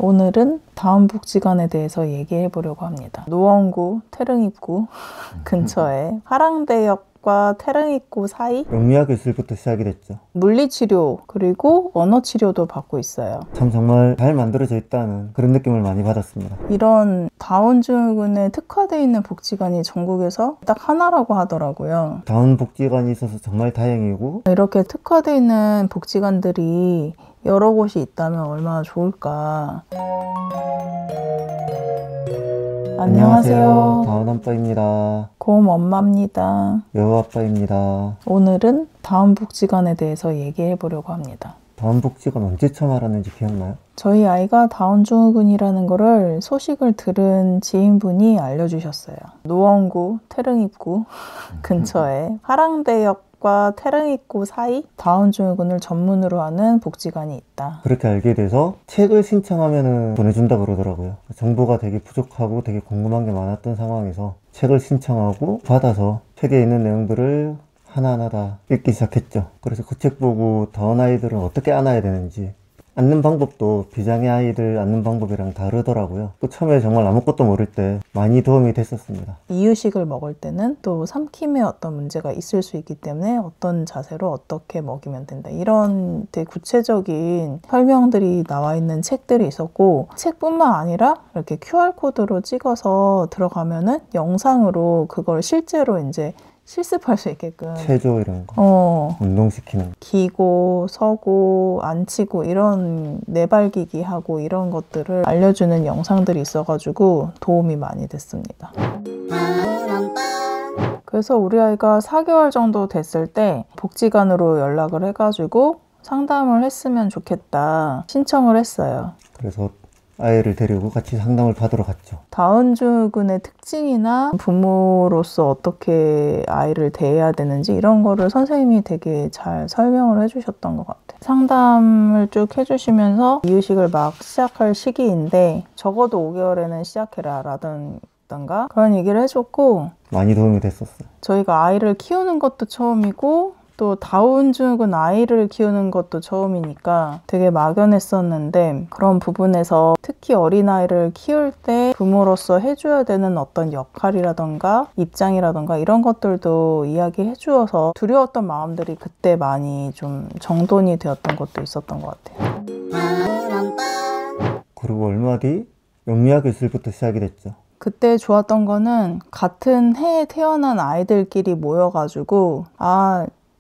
오늘은 다운복지관에 대해서 얘기해 보려고 합니다. 노원구 태릉입구 근처에 화랑대역과 태릉입구 사이 영유아교실부터 시작이 됐죠. 물리치료 그리고 언어치료도 받고 있어요. 참 정말 잘 만들어져 있다는 그런 느낌을 많이 받았습니다. 이런 다운증후군에 특화되어 있는 복지관이 전국에서 딱 하나라고 하더라고요. 다운복지관이 있어서 정말 다행이고, 이렇게 특화되어 있는 복지관들이 여러 곳이 있다면 얼마나 좋을까. 안녕하세요. 다운아빠입니다. 곰 엄마입니다. 여우아빠입니다. 오늘은 다운복지관에 대해서 얘기해 보려고 합니다. 다운복지관 언제 처음 알았는지 기억나요? 저희 아이가 다운증후군이라는 거를 소식을 들은 지인분이 알려주셨어요. 노원구 태릉입구 근처에 화랑대역과 태릉입구 사이 다운증후군을 전문으로 하는 복지관이 있다. 그렇게 알게 돼서 책을 신청하면 보내준다 그러더라고요. 정보가 되게 부족하고 되게 궁금한 게 많았던 상황에서 책을 신청하고 받아서 책에 있는 내용들을 하나하나 다 읽기 시작했죠. 그래서 그 책 보고 다운 아이들은 어떻게 안아야 되는지, 앉는 방법도 비장애 아이들 앉는 방법이랑 다르더라고요. 또 처음에 정말 아무것도 모를 때 많이 도움이 됐었습니다. 이유식을 먹을 때는 또 삼킴에 어떤 문제가 있을 수 있기 때문에 어떤 자세로 어떻게 먹이면 된다, 이런 되게 구체적인 설명들이 나와 있는 책들이 있었고, 책뿐만 아니라 이렇게 QR코드로 찍어서 들어가면은 영상으로 그걸 실제로 이제 실습할 수 있게끔 체조 이런 거 운동시키는, 기고, 서고, 앉히고 이런 내발기기 하고 이런 것들을 알려주는 영상들이 있어가지고 도움이 많이 됐습니다. 그래서 우리 아이가 4개월 정도 됐을 때 복지관으로 연락을 해가지고 상담을 했으면 좋겠다 신청을 했어요. 그래서 아이를 데리고 같이 상담을 받으러 갔죠. 다운증후군의 특징이나 부모로서 어떻게 아이를 대해야 되는지 이런 거를 선생님이 되게 잘 설명을 해주셨던 것 같아요. 상담을 쭉 해주시면서 이유식을 막 시작할 시기인데 적어도 5개월에는 시작해라 라던가 그런 얘기를 해줬고, 많이 도움이 됐었어요. 저희가 아이를 키우는 것도 처음이고 또 다운증후군 아이를 키우는 것도 처음이니까 되게 막연했었는데, 그런 부분에서 특히 어린아이를 키울 때 부모로서 해줘야 되는 어떤 역할이라던가 입장이라던가 이런 것들도 이야기해 주어서 두려웠던 마음들이 그때 많이 좀 정돈이 되었던 것도 있었던 것 같아요. 그리고 얼마 뒤 영유아교실부터 시작이 됐죠. 그때 좋았던 거는 같은 해에 태어난 아이들끼리 모여가지고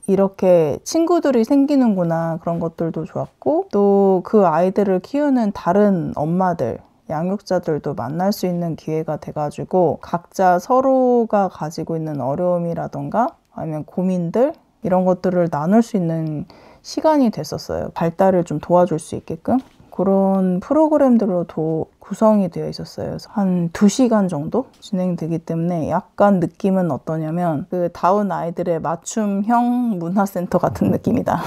이렇게 친구들이 생기는구나, 그런 것들도 좋았고, 또 그 아이들을 키우는 다른 엄마들, 양육자들도 만날 수 있는 기회가 돼가지고 각자 서로가 가지고 있는 어려움이라던가 아니면 고민들 이런 것들을 나눌 수 있는 시간이 됐었어요. 발달을 좀 도와줄 수 있게끔 그런 프로그램들로 구성이 되어 있었어요. 한 2시간 정도 진행되기 때문에 약간 느낌은 어떠냐면 그 다운 아이들의 맞춤형 문화센터 같은 느낌이다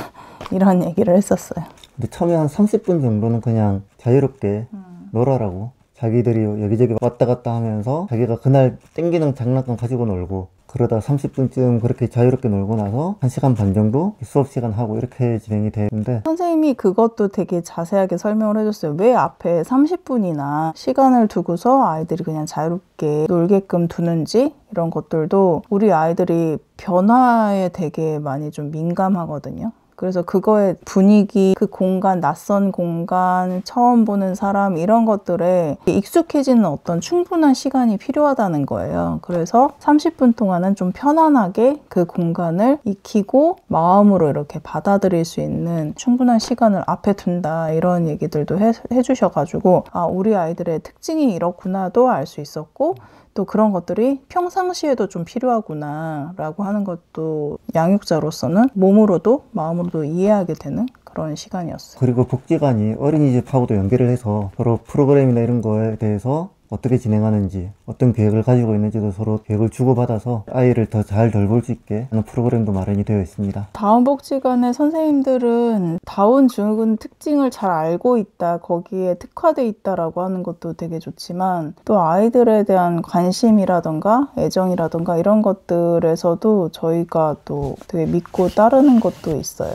이런 얘기를 했었어요. 근데 처음에 한 30분 정도는 그냥 자유롭게 놀아라고, 자기들이 여기저기 왔다 갔다 하면서 자기가 그날 땡기는 장난감 가지고 놀고, 그러다 30분쯤 그렇게 자유롭게 놀고 나서 1시간 반 정도 수업 시간 하고 이렇게 진행이 되는데, 선생님이 그것도 되게 자세하게 설명을 해줬어요. 왜 앞에 30분이나 시간을 두고서 아이들이 그냥 자유롭게 놀게끔 두는지, 이런 것들도 우리 아이들이 변화에 되게 많이 좀 민감하거든요. 그래서 그거의 분위기, 그 공간, 낯선 공간, 처음 보는 사람 이런 것들에 익숙해지는 어떤 충분한 시간이 필요하다는 거예요. 그래서 30분 동안은 좀 편안하게 그 공간을 익히고 마음으로 이렇게 받아들일 수 있는 충분한 시간을 앞에 둔다, 이런 얘기들도 해주셔가지고 우리 아이들의 특징이 이렇구나도 알 수 있었고, 또 그런 것들이 평상시에도 좀 필요하구나 라고 하는 것도 양육자로서는 몸으로도 마음으로도 이해하게 되는 그런 시간이었어요. 그리고 복지관이 어린이집하고도 연계를 해서 서로 프로그램이나 이런 거에 대해서 어떻게 진행하는지, 어떤 계획을 가지고 있는지도 서로 계획을 주고받아서 아이를 더 잘 돌볼 수 있게 하는 프로그램도 마련이 되어 있습니다. 다운복지관의 선생님들은 다운증후군 특징을 잘 알고 있다, 거기에 특화돼 있다라고 하는 것도 되게 좋지만, 또 아이들에 대한 관심이라던가 애정이라던가 이런 것들에서도 저희가 또 되게 믿고 따르는 것도 있어요.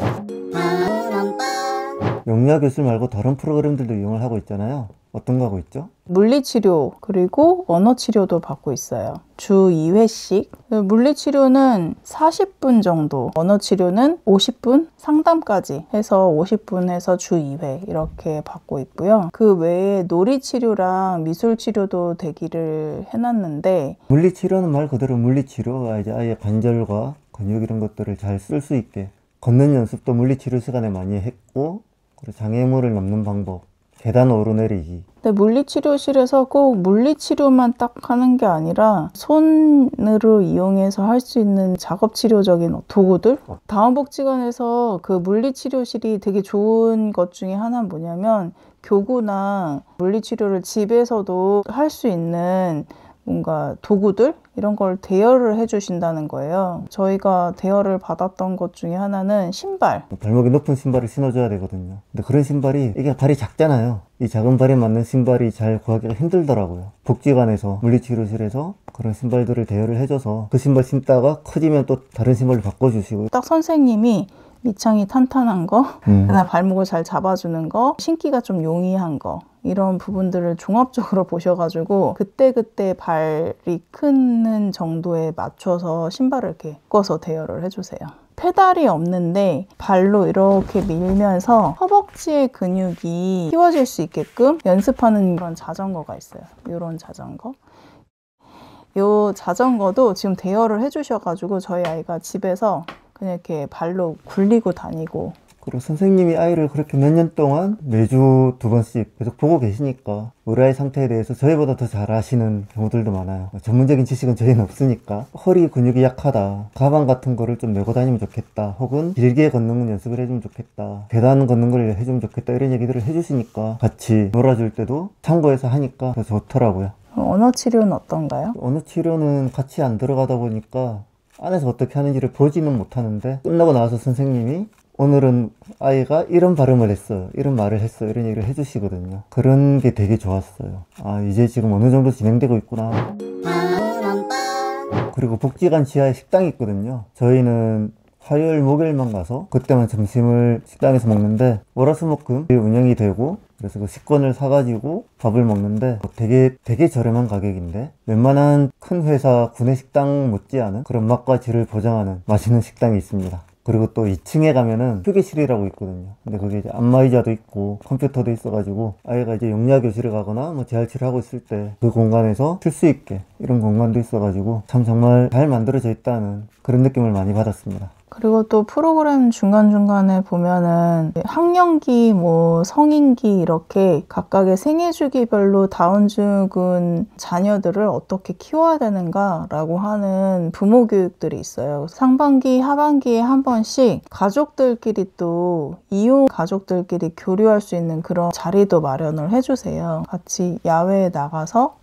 영유아교실 말고 다른 프로그램들도 이용을 하고 있잖아요. 어떤 거 하고 있죠? 물리치료 그리고 언어치료도 받고 있어요. 주 2회씩. 물리치료는 40분 정도, 언어치료는 50분 상담까지 해서 50분 해서 주 2회 이렇게 받고 있고요. 그 외에 놀이치료랑 미술치료도 대기를 해놨는데, 물리치료는 말 그대로 물리치료, 이제 아이의 관절과 근육 이런 것들을 잘 쓸 수 있게 걷는 연습도 물리치료 시간에 많이 했고, 그리고 장애물을 넘는 방법, 계단 오르내리기. 근데 물리치료실에서 꼭 물리치료만 딱 하는 게 아니라 손으로 이용해서 할 수 있는 작업치료적인 도구들? 다원복지관에서 그 물리치료실이 되게 좋은 것 중에 하나는 뭐냐면, 교구나 물리치료를 집에서도 할 수 있는 뭔가 도구들? 이런 걸 대여를 해주신다는 거예요. 저희가 대여를 받았던 것 중에 하나는 신발. 발목이 높은 신발을 신어줘야 되거든요. 근데 그런 신발이, 이게 발이 작잖아요. 이 작은 발에 맞는 신발이 잘 구하기가 힘들더라고요. 복지관에서, 물리치료실에서 그런 신발들을 대여를 해줘서 그 신발 신다가 커지면 또 다른 신발로 바꿔주시고. 딱 선생님이 밑창이 탄탄한 거, 그다음 발목을 잘 잡아주는 거, 신기가 좀 용이한 거, 이런 부분들을 종합적으로 보셔가지고 그때그때 발이 크는 정도에 맞춰서 신발을 이렇게 꺾어서 대여를 해주세요. 페달이 없는데 발로 이렇게 밀면서 허벅지의 근육이 키워질 수 있게끔 연습하는 그런 자전거가 있어요. 이런 자전거. 이 자전거도 지금 대여를 해주셔가지고 저희 아이가 집에서 그냥 이렇게 발로 굴리고 다니고. 그리고 선생님이 아이를 그렇게 몇 년 동안 매주 2번씩 계속 보고 계시니까 우리 아이 상태에 대해서 저희보다 더 잘 아시는 경우들도 많아요. 전문적인 지식은 저희는 없으니까 허리 근육이 약하다, 가방 같은 거를 좀 메고 다니면 좋겠다, 혹은 길게 걷는 연습을 해주면 좋겠다, 계단 걷는 걸 해주면 좋겠다, 이런 얘기들을 해주시니까 같이 놀아줄 때도 참고해서 하니까 더 좋더라고요. 언어 치료는 어떤가요? 언어 치료는 같이 안 들어가다 보니까 안에서 어떻게 하는지를 보지는 못하는데, 끝나고 나와서 선생님이 오늘은 아이가 이런 발음을 했어요, 이런 말을 했어요, 이런 얘기를 해주시거든요. 그런 게 되게 좋았어요. 아, 이제 지금 어느 정도 진행되고 있구나. 그리고 복지관 지하에 식당이 있거든요. 저희는 화요일 목요일만 가서 그때만 점심을 식당에서 먹는데, 월화수목금 운영이 되고, 그래서 그 식권을 사가지고 밥을 먹는데 되게 저렴한 가격인데, 웬만한 큰 회사 구내식당 못지않은 그런 맛과 질을 보장하는 맛있는 식당이 있습니다. 그리고 또 2층에 가면은 휴게실이라고 있거든요. 근데 거기에 이제 안마의자도 있고 컴퓨터도 있어가지고 아이가 이제 영유아교실에 가거나 뭐 재활치료 하고 있을 때 그 공간에서 쉴 수 있게 이런 공간도 있어가지고 참 정말 잘 만들어져 있다는 그런 느낌을 많이 받았습니다. 그리고 또 프로그램 중간중간에 보면은 학령기, 뭐 성인기 이렇게 각각의 생애 주기별로 다운증후군 자녀들을 어떻게 키워야 되는가라고 하는 부모 교육들이 있어요. 상반기, 하반기에 한 번씩 가족들끼리 또 이용 가족들끼리 교류할 수 있는 그런 자리도 마련을 해주세요. 같이 야외에 나가서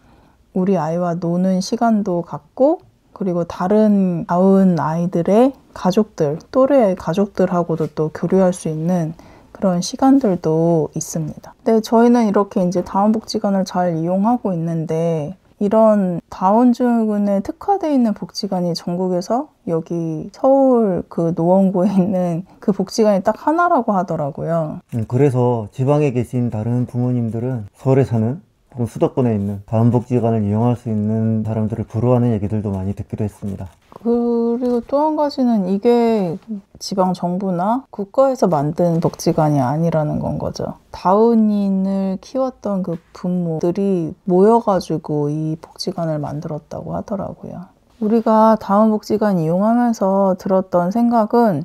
우리 아이와 노는 시간도 갖고, 그리고 다른 아운 아이들의 가족들, 또래의 가족들하고도 또 교류할 수 있는 그런 시간들도 있습니다. 네, 저희는 이렇게 이제 다운복지관을 잘 이용하고 있는데, 이런 다운증후군에 특화되어 있는 복지관이 전국에서 여기 서울 그 노원구에 있는 그 복지관이 딱 하나라고 하더라고요. 그래서 지방에 계신 다른 부모님들은 서울에 사는 혹은 수도권에 있는 다운복지관을 이용할 수 있는 사람들을 부러워하는 얘기들도 많이 듣기도 했습니다. 그리고 또 한 가지는 이게 지방 정부나 국가에서 만든 복지관이 아니라는 건 거죠. 다운인을 키웠던 그 부모들이 모여가지고 이 복지관을 만들었다고 하더라고요. 우리가 다운복지관 이용하면서 들었던 생각은,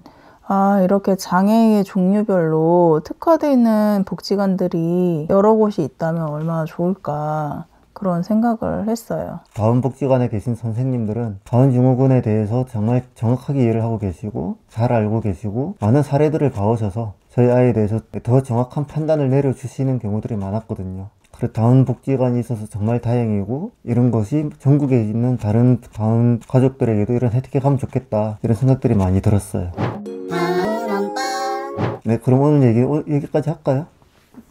아, 이렇게 장애의 종류별로 특화되어 있는 복지관들이 여러 곳이 있다면 얼마나 좋을까, 그런 생각을 했어요. 다운복지관에 계신 선생님들은 다운증후군에 대해서 정말 정확하게 이해를 하고 계시고 잘 알고 계시고 많은 사례들을 봐오셔서 저희 아이에 대해서 더 정확한 판단을 내려주시는 경우들이 많았거든요. 그래서 다운복지관이 있어서 정말 다행이고, 이런 것이 전국에 있는 다른 다운 가족들에게도 이런 혜택이 가면 좋겠다, 이런 생각들이 많이 들었어요. 네, 그럼 오늘 여기까지 할까요?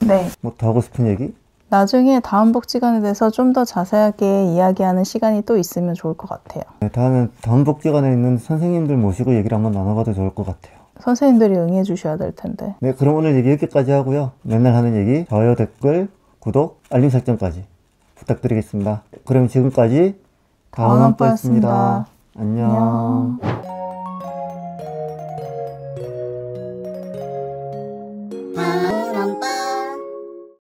네. 뭐 더 하고 싶은 얘기? 나중에 다운복지관에 대해서 좀 더 자세하게 이야기하는 시간이 또 있으면 좋을 것 같아요. 네, 다음엔 다운복지관에 있는 선생님들 모시고 얘기를 한번 나눠봐도 좋을 것 같아요. 선생님들이 응해 주셔야 될 텐데. 네, 그럼 오늘 얘기 여기까지 하고요. 맨날 하는 얘기, 좋아요, 댓글, 구독, 알림 설정까지 부탁드리겠습니다. 그럼 지금까지 다운원빠였습니다. 안녕.